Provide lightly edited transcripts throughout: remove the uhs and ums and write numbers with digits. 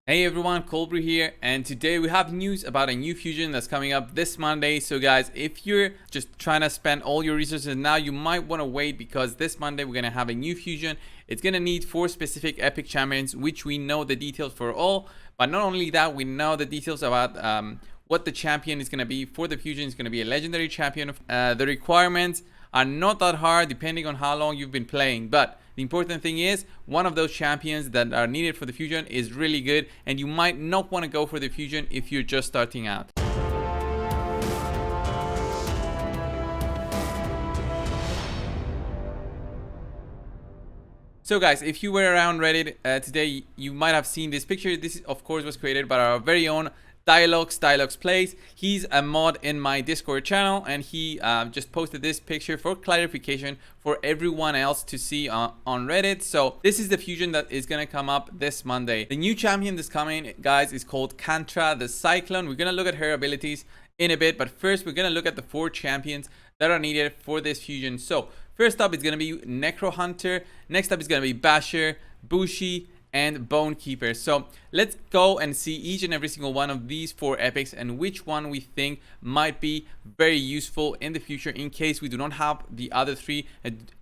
Hey everyone, Brew here, and today we have news about a new fusion that's coming up this Monday. So guys, if you're just trying to spend all your resources now, you might want to wait because this Monday we're going to have a new fusion. It's going to need 4 specific epic champions, which we know the details for all. But not only that, we know the details about what the champion is going to be for the fusion. It's going to be a legendary champion. The requirements are not that hard depending on how long you've been playing, but the important thing is one of those champions that are needed for the fusion is really good, and you might not want to go for the fusion if you're just starting out. So guys, if you were around Reddit today, you might have seen this picture. This of course was created by our very own Dialogues Plays. He's a mod in my Discord channel, and he just posted this picture for clarification for everyone else to see on Reddit. So this is the fusion that is gonna come up this Monday. The new champion that's coming, guys, is called KANTRA The Cyclone. We're gonna look at her abilities in a bit, but first we're gonna look at the 4 champions that are needed for this fusion. So first up is gonna be Necrohunter. Next up is gonna be Basher, Bushi, and Bonekeeper. So let's go and see each and every single one of these 4 epics and which one we think might be very useful in the future in case we do not have the other 3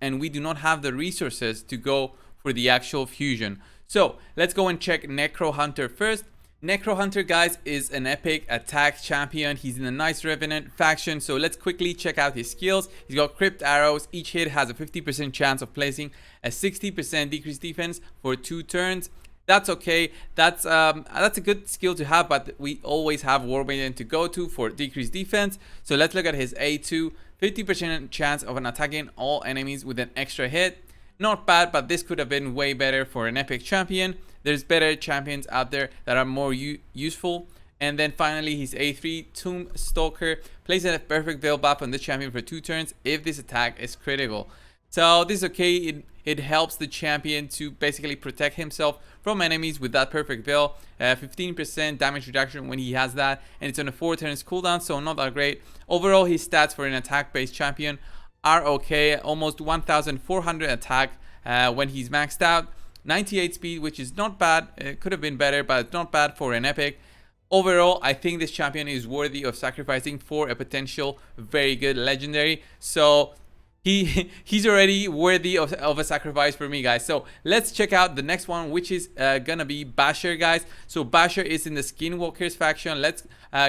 and we do not have the resources to go for the actual fusion. So let's go and check Necrohunter first. Necrohunter, guys, is an epic attack champion. He's in the Nice Revenant faction, so let's quickly check out his skills. He's got crypt arrows. Each hit has a 50% chance of placing a 60% decreased defense for 2 turns. That's okay. That's a good skill to have, but we always have Warband to go to for decreased defense. So let's look at his A2. 50% chance of attacking all enemies with an extra hit. Not bad, but this could have been way better for an epic champion. There's better champions out there that are more useful. And then finally, his A3, Tomb Stalker, places a perfect veil buff on this champion for 2 turns if this attack is critical. So this is okay. It helps the champion to basically protect himself from enemies with that perfect veil. 15% damage reduction when he has that, and it's on a 4 turns cooldown, so not that great. Overall, his stats for an attack-based champion are okay. Almost 1,400 attack when he's maxed out. 98 speed, which is not bad. It could have been better, but it's not bad for an epic. Overall, I think this champion is worthy of sacrificing for a potential very good legendary. So he's already worthy of a sacrifice for me, guys. So let's check out the next one, which is gonna be Basher, guys. So Basher is in the Skinwalkers faction. Let's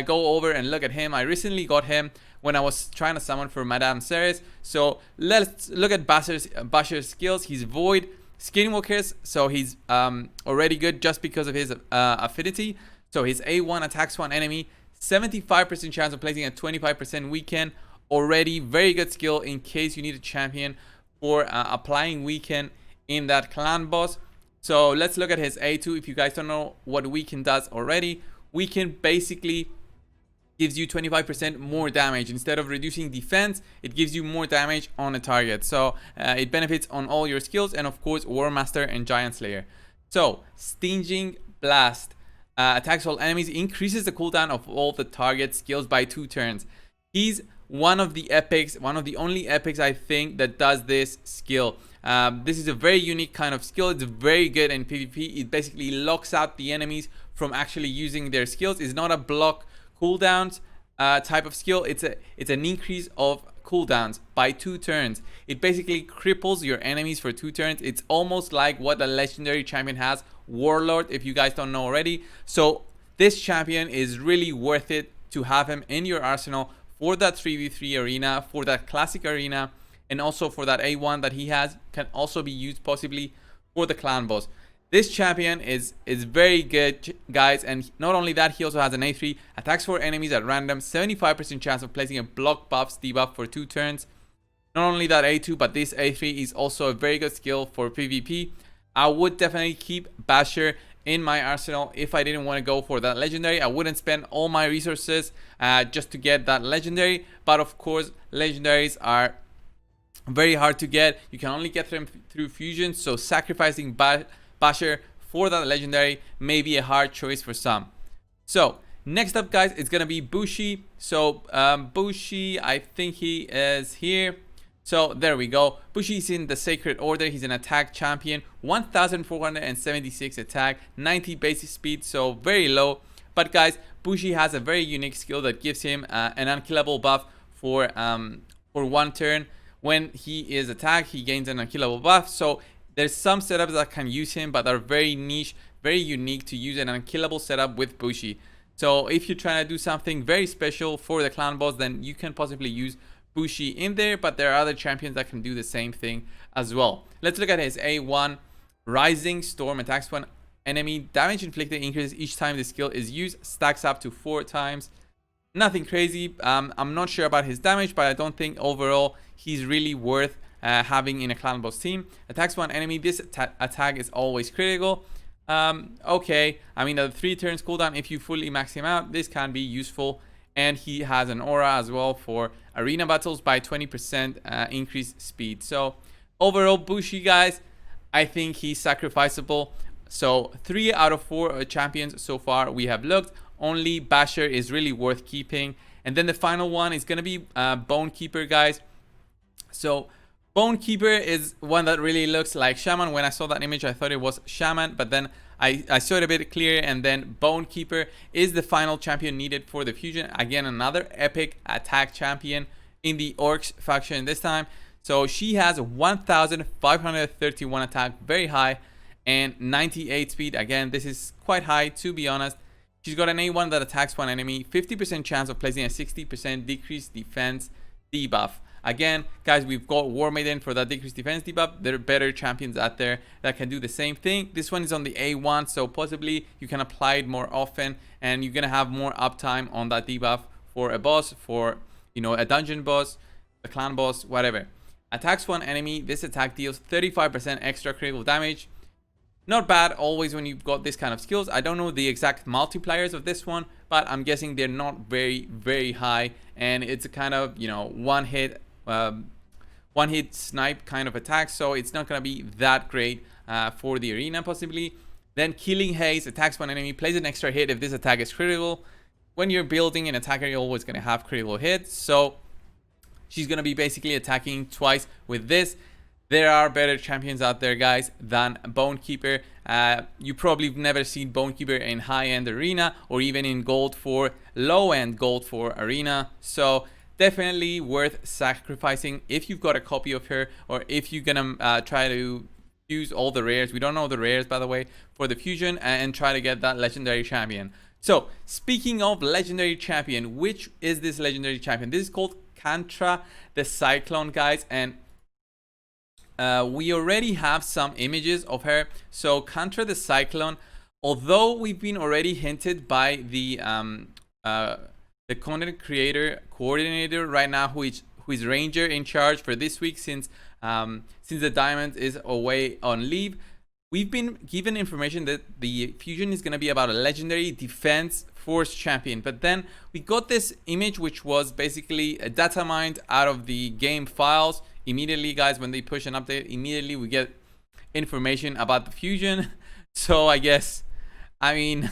go over and look at him. I recently got him when I was trying to summon for Madame Ceres. So let's look at Basher's skills. He's Void, Skinwalkers, so he's already good just because of his affinity. So his A1 attacks one enemy, 75% chance of placing a 25% weaken. Already very good skill in case you need a champion for applying weaken in that clan boss. So let's look at his A2. If you guys don't know what weaken does already, weaken basically gives you 25% more damage. Instead of reducing defense, it gives you more damage on a target. So it benefits on all your skills, and of course War Master and Giant Slayer. So Stinging Blast attacks all enemies, increases the cooldown of all the target skills by 2 turns. He's one of the epics, one of the only epics I think that does this skill. This is a very unique kind of skill. It's very good in PvP. It basically locks out the enemies from actually using their skills. It's not a block cooldowns type of skill. It's an increase of cooldowns by 2 turns. It basically cripples your enemies for 2 turns. It's almost like what a legendary champion has, Warlord, if you guys don't know already. So this champion is really worth it to have him in your arsenal for that 3v3 arena, for that classic arena, and also for that A1 that he has can also be used possibly for the clan boss. This champion is very good, guys, and not only that, he also has an A3, attacks 4 enemies at random, 75% chance of placing a block buffs debuff for 2 turns. Not only that A2, but this A3 is also a very good skill for PvP. I would definitely keep Basher in my arsenal if I didn't want to go for that legendary. I wouldn't spend all my resources just to get that legendary, but of course legendaries are very hard to get. You can only get them through fusion, so sacrificing Basher for that legendary may be a hard choice for some. So next up, guys, it's gonna be Bushi. So Bushi, I think he is here. So there we go. Bushi is in the Sacred Order. He's an attack champion. 1476 attack, 90 basic speed, so very low. But guys, Bushi has a very unique skill that gives him an unkillable buff for 1 turn. When he is attacked, he gains an unkillable buff. So there's some setups that can use him, but are very niche, very unique to use an unkillable setup with Bushi. So if you're trying to do something very special for the clan boss, then you can possibly use Bushi in there, but there are other champions that can do the same thing as well. Let's look at his A1. Rising Storm attacks one enemy. Damage inflicted increases each time the skill is used. Stacks up to 4 times. Nothing crazy. I'm not sure about his damage, but I don't think overall he's really worth having in a clan boss team. Attacks one enemy. This attack is always critical. Okay, I mean, the 3 turns cooldown, if you fully max him out, this can be useful. And he has an aura as well for arena battles by 20% increased speed. So overall, Bushi, guys, I think he's sacrificable. So 3 out of 4 champions so far we have looked. Only Basher is really worth keeping. And then the final one is going to be Bonekeeper, guys. So Bonekeeper is one that really looks like Shaman. When I saw that image, I thought it was Shaman, but then I saw it a bit clearer, and then Bonekeeper is the final champion needed for the fusion. Again, another epic attack champion in the Orcs faction this time. So she has 1531 attack, very high, and 98 speed. Again, this is quite high, to be honest. She's got an A1 that attacks one enemy, 50% chance of placing a 60% decreased defense debuff. Again, guys, we've got War Maiden for that decreased defense debuff. There are better champions out there that can do the same thing. This one is on the A1, so possibly you can apply it more often, and you're gonna have more uptime on that debuff for a boss, for, you know, a dungeon boss, a clan boss, whatever. Attacks one enemy. This attack deals 35% extra critical damage. Not bad always when you've got this kind of skills. I don't know the exact multipliers of this one, but I'm guessing they're not very high, and it's a kind of, you know, one hit snipe kind of attack, so it's not gonna be that great for the arena possibly. Then Killing Haze attacks one enemy, plays an extra hit if this attack is critical. When you're building an attacker, you're always gonna have critical hits, so she's gonna be basically attacking twice with this. There are better champions out there, guys, than Bonekeeper. You probably never seen Bonekeeper in high-end arena, or even in gold for low-end gold for arena. So definitely worth sacrificing if you've got a copy of her, or if you're gonna try to use all the rares. We don't know the rares, by the way, for the fusion, and try to get that legendary champion. So speaking of legendary champion, which is this legendary champion? This is called KANTRA The Cyclone, guys, and we already have some images of her. So KANTRA The Cyclone, although we've been already hinted by the content creator coordinator right now, who is Ranger in charge for this week, since the Diamond is away on leave. We've been given information that the fusion is going to be about a legendary defense force champion, but then we got this image which was basically a data mined out of the game files. Immediately, guys, when they push an update, immediately we get information about the fusion. So I guess, I mean,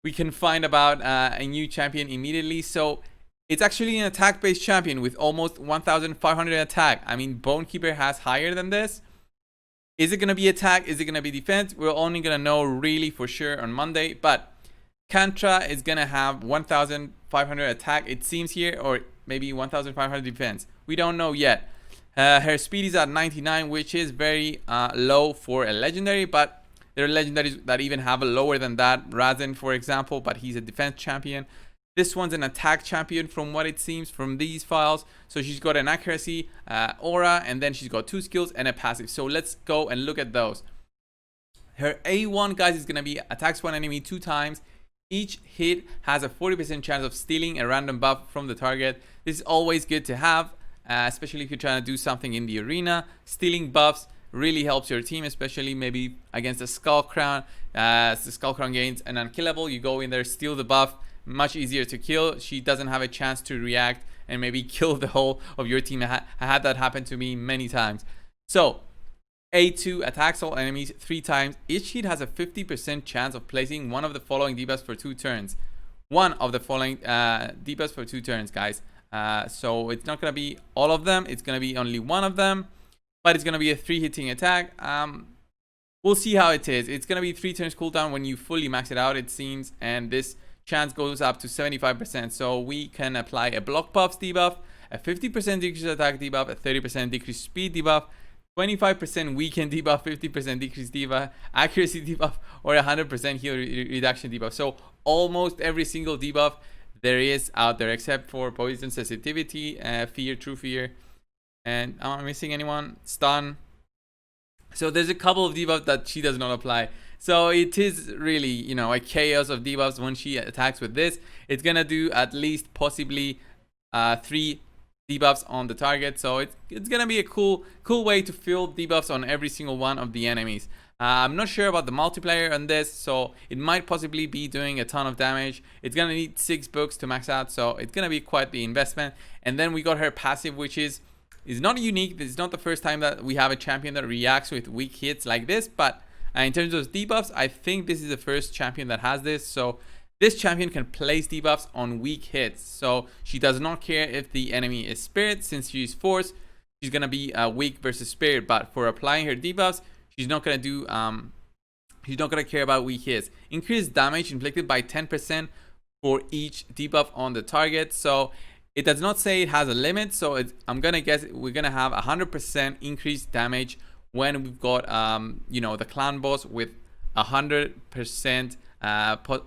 we can find about a new champion immediately. So it's actually an attack-based champion with almost 1,500 attack. I mean, Bonekeeper has higher than this. Is it going to be attack? Is it going to be defense? We're only going to know really for sure on Monday. But KANTRA is going to have 1,500 attack, it seems here, or maybe 1,500 defense. We don't know yet. Her speed is at 99, which is very low for a legendary, but there are legendaries that even have a lower than that. Razen, for example, but he's a defense champion. This one's an attack champion from what it seems from these files. So she's got an accuracy, aura, and then she's got 2 skills and a passive. So let's go and look at those. Her A1, guys, is going to be attacks one enemy 2 times. Each hit has a 40% chance of stealing a random buff from the target. This is always good to have, especially if you're trying to do something in the arena. Stealing buffs really helps your team, especially maybe against a Skull Crown. The Skull Crown gains an unkillable. You go in there, steal the buff. Much easier to kill. She doesn't have a chance to react and maybe kill the whole of your team. I had that happen to me many times. So A2 attacks all enemies 3 times. Each hit has a 50% chance of placing one of the following debuffs for 2 turns. One of the following debuffs for 2 turns, guys. So it's not gonna be all of them, it's gonna be only one of them, but it's gonna be a 3 hitting attack. We'll see how it is. It's gonna be 3 turns cooldown when you fully max it out, it seems, and this chance goes up to 75%. So we can apply a block buffs debuff, a 50% decrease attack debuff, a 30% decrease speed debuff, 25% weaken debuff, 50% decrease debuff, accuracy debuff, or 100% heal reduction debuff. So almost every single debuff there is out there, except for poison sensitivity, fear, true fear, and am I missing anyone? Stun. So there's a couple of debuffs that she does not apply. So it is really, you know, a chaos of debuffs when she attacks with this. It's gonna do at least possibly 3 debuffs on the target. So it's gonna be a cool way to fill debuffs on every single one of the enemies. I'm not sure about the multiplayer on this, so it might possibly be doing a ton of damage. It's gonna need 6 books to max out, so it's gonna be quite the investment. And then we got her passive, which is not unique. This is not the first time that we have a champion that reacts with weak hits like this, but in terms of debuffs, I think this is the first champion that has this. So this champion can place debuffs on weak hits, so she does not care if the enemy is spirit. Since she's force, she's gonna be weak versus spirit, but for applying her debuffs, she's not gonna do she's not gonna care about weak hits. Increased damage inflicted by 10% for each debuff on the target. So it does not say it has a limit, so I'm gonna guess we're gonna have 100% increased damage when we've got you know, the clan boss with 100%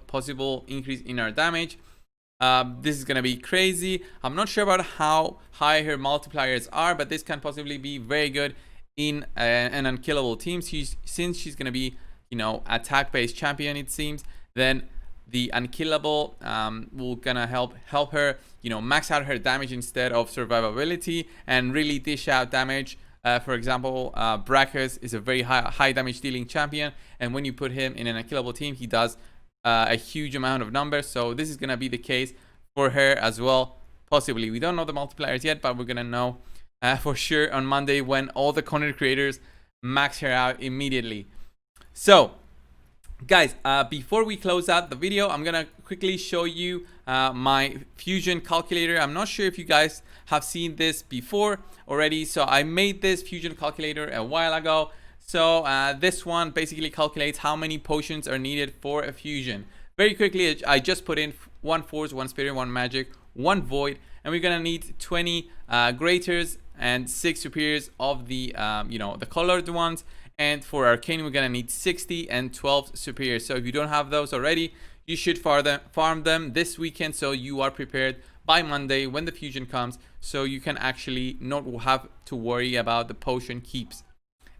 possible increase in our damage. This is gonna be crazy. I'm not sure about how high her multipliers are, but this can possibly be very good in an unkillable team. Since she's gonna be, you know, attack based champion, it seems, then the unkillable will gonna help her, you know, max out her damage instead of survivability and really dish out damage. For example, Brachus is a very high damage dealing champion, and when you put him in an unkillable team, he does a huge amount of numbers. So this is gonna be the case for her as well, possibly. We don't know the multipliers yet, but we're gonna know for sure on Monday when all the content creators max her out immediately. So guys, before we close out the video, I'm gonna quickly show you my fusion calculator. I'm not sure if you guys have seen this before already. So I made this fusion calculator a while ago. So this one basically calculates how many potions are needed for a fusion. Very quickly, I just put in 1 force, 1 spirit, 1 magic, 1 void, and we're gonna need 20 greaters and 6 superiors of the you know, the colored ones. And for arcane, we're gonna need 60 and 12 superiors. So if you don't have those already, you should farm them this weekend, so you are prepared by Monday when the fusion comes, so you can actually not have to worry about the potion keeps.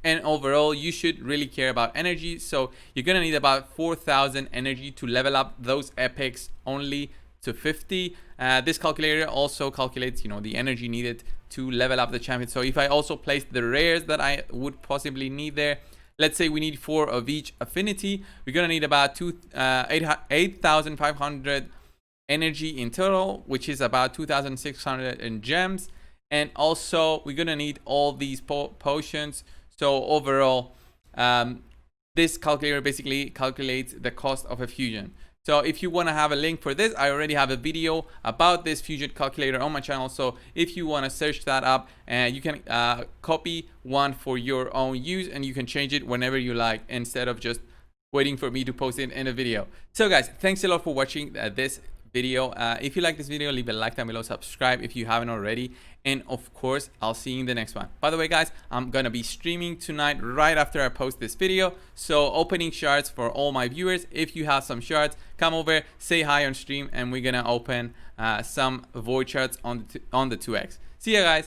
And overall, you should really care about energy. So you're gonna need about 4,000 energy to level up those epics only to 50. This calculator also calculates, you know, the energy needed to level up the champion. So if I also place the rares that I would possibly need there, let's say we need 4 of each affinity, we're gonna need about 8,500 energy in total, which is about 2,600 in gems. And also we're gonna need all these potions. So overall, this calculator basically calculates the cost of a fusion. So if you want to have a link for this, I already have a video about this fusion calculator on my channel. So if you want to search that up, and you can copy one for your own use, and you can change it whenever you like instead of just waiting for me to post it in a video. So guys, thanks a lot for watching this video. If you like this video, leave a like down below, subscribe if you haven't already, and of course I'll see you in the next one. By the way guys, I'm gonna be streaming tonight right after I post this video, so opening shards for all my viewers. If you have some shards, come over, say hi on stream, and we're gonna open some void shards on the 2x. See ya guys.